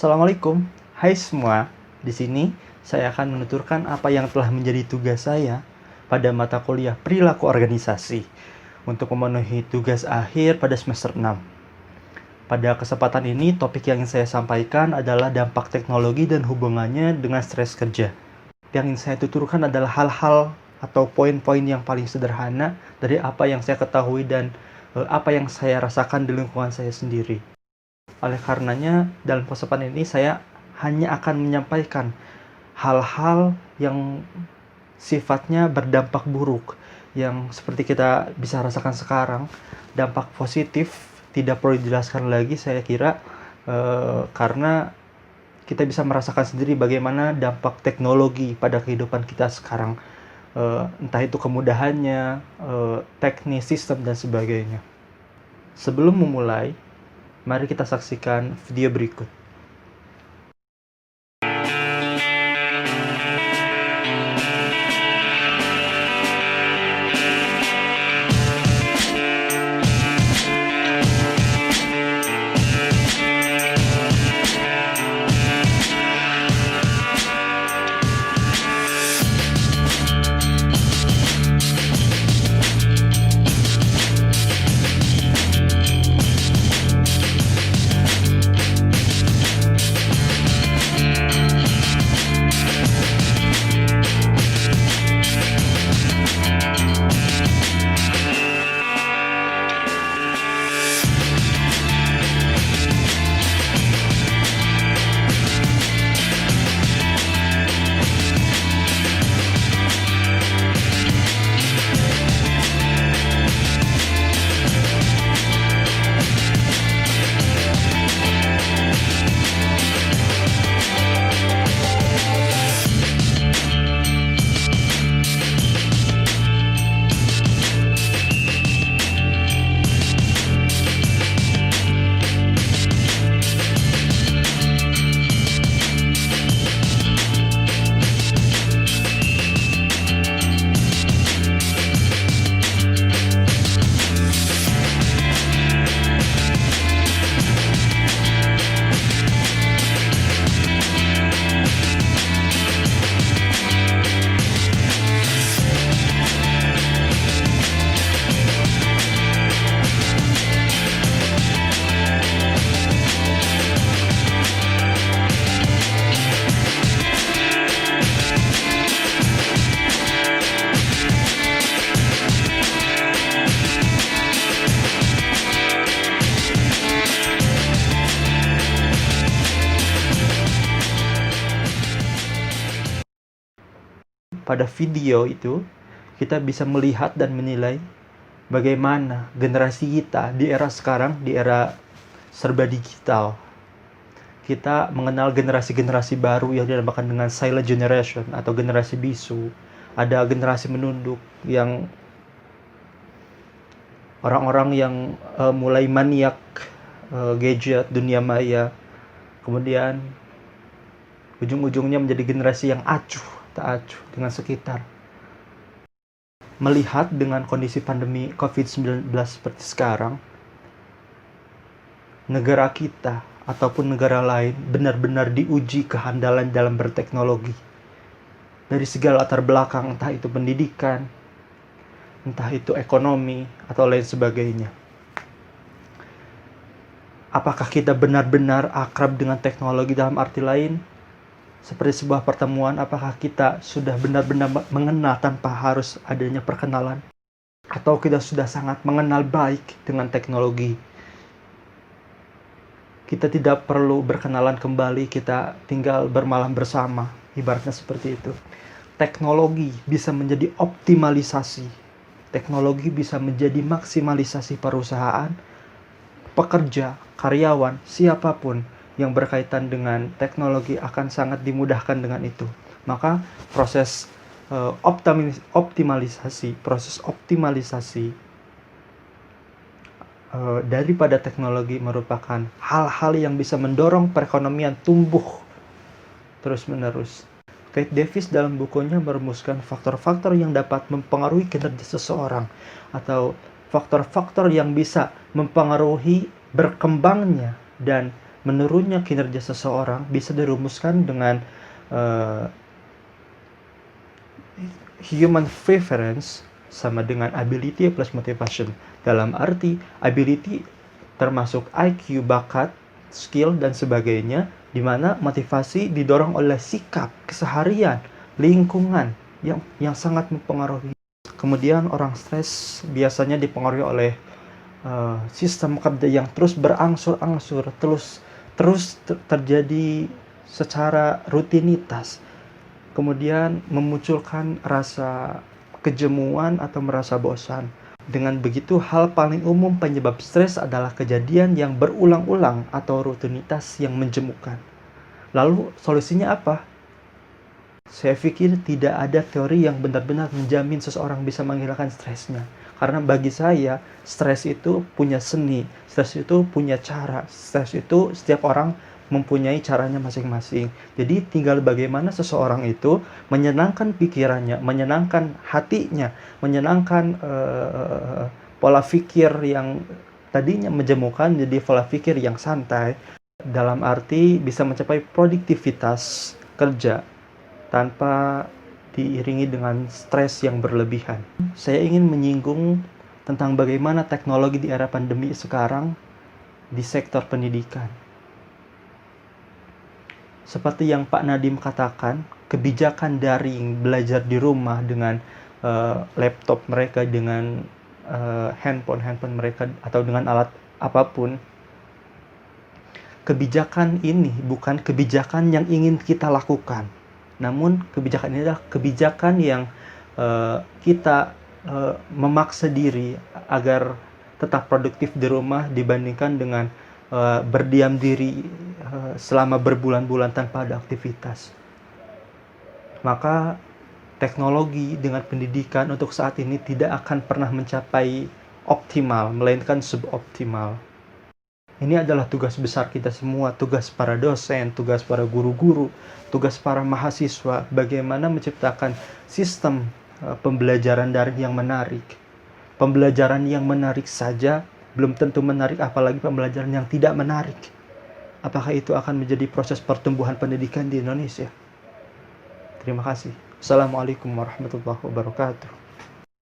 Assalamualaikum, hai semua. Di sini saya akan menuturkan apa yang telah menjadi tugas saya pada mata kuliah perilaku organisasi untuk memenuhi tugas akhir pada semester 6. Pada kesempatan ini, topik yang ingin saya sampaikan adalah dampak teknologi dan hubungannya dengan stres kerja. Yang ingin saya tuturkan adalah hal-hal atau poin-poin yang paling sederhana dari apa yang saya ketahui dan apa yang saya rasakan di lingkungan saya sendiri. Oleh karenanya, dalam kesempatan ini saya hanya akan menyampaikan hal-hal yang sifatnya berdampak buruk, yang seperti kita bisa rasakan sekarang. Dampak positif tidak perlu dijelaskan lagi, saya kira, karena kita bisa merasakan sendiri bagaimana dampak teknologi pada kehidupan kita sekarang. Entah itu kemudahannya, teknis, sistem, dan sebagainya. Sebelum memulai, mari kita saksikan video berikut. Pada video itu, kita bisa melihat dan menilai bagaimana generasi kita di era sekarang, di era serba digital. Kita mengenal generasi-generasi baru yang dinamakan dengan silent generation atau generasi bisu. Ada generasi menunduk yang orang-orang yang mulai maniak gadget, dunia maya. Kemudian ujung-ujungnya menjadi generasi yang acuh tak acuh dengan sekitar. Melihat dengan kondisi pandemi COVID-19 seperti sekarang, negara kita ataupun negara lain benar-benar diuji kehandalan dalam berteknologi. Dari segala latar belakang, entah itu pendidikan, entah itu ekonomi, atau lain sebagainya. Apakah kita benar-benar akrab dengan teknologi dalam arti lain? Seperti sebuah pertemuan, apakah kita sudah benar-benar mengenal tanpa harus adanya perkenalan? Atau kita sudah sangat mengenal baik dengan teknologi? Kita tidak perlu berkenalan kembali, kita tinggal bermalam bersama, ibaratnya seperti itu. Teknologi bisa menjadi optimalisasi. Teknologi bisa menjadi maksimalisasi perusahaan, pekerja, karyawan, siapapun yang berkaitan dengan teknologi akan sangat dimudahkan dengan itu. Maka proses optimalisasi daripada teknologi merupakan hal-hal yang bisa mendorong perekonomian tumbuh terus-menerus. Keith Davis dalam bukunya merumuskan faktor-faktor yang dapat mempengaruhi kinerja seseorang atau faktor-faktor yang bisa mempengaruhi berkembangnya dan menurunnya kinerja seseorang bisa dirumuskan dengan human preference sama dengan ability plus motivation. Dalam arti ability termasuk IQ, bakat, skill dan sebagainya, di mana motivasi didorong oleh sikap, keseharian, lingkungan yang sangat mempengaruhi. Kemudian orang stres biasanya dipengaruhi oleh sistem kerja yang terus berangsur-angsur, terus terjadi secara rutinitas. Kemudian memunculkan rasa kejemuan atau merasa bosan. Dengan begitu, hal paling umum penyebab stres adalah kejadian yang berulang-ulang atau rutinitas yang menjemukan. Lalu solusinya apa? Saya pikir tidak ada teori yang benar-benar menjamin seseorang bisa menghilangkan stresnya. Karena bagi saya, stres itu punya seni, stres itu punya cara, stres itu setiap orang mempunyai caranya masing-masing. Jadi tinggal bagaimana seseorang itu menyenangkan pikirannya, menyenangkan hatinya, menyenangkan pola pikir yang tadinya menjemukan jadi pola pikir yang santai. Dalam arti bisa mencapai produktivitas kerja tanpa diiringi dengan stres yang berlebihan. Saya ingin menyinggung tentang bagaimana teknologi di era pandemi sekarang di sektor pendidikan. Seperti yang Pak Nadiem katakan, kebijakan daring, belajar di rumah dengan laptop mereka, dengan handphone mereka, atau dengan alat apapun. Kebijakan ini bukan kebijakan yang ingin kita lakukan. Namun kebijakan ini adalah kebijakan yang kita memaksa diri agar tetap produktif di rumah dibandingkan dengan berdiam diri selama berbulan-bulan tanpa ada aktivitas. Maka teknologi dengan pendidikan untuk saat ini tidak akan pernah mencapai optimal, melainkan suboptimal. Ini adalah tugas besar kita semua, tugas para dosen, tugas para guru-guru, tugas para mahasiswa, bagaimana menciptakan sistem pembelajaran daring yang menarik. Pembelajaran yang menarik saja belum tentu menarik, apalagi pembelajaran yang tidak menarik. Apakah itu akan menjadi proses pertumbuhan pendidikan di Indonesia? Terima kasih. Assalamualaikum warahmatullahi wabarakatuh.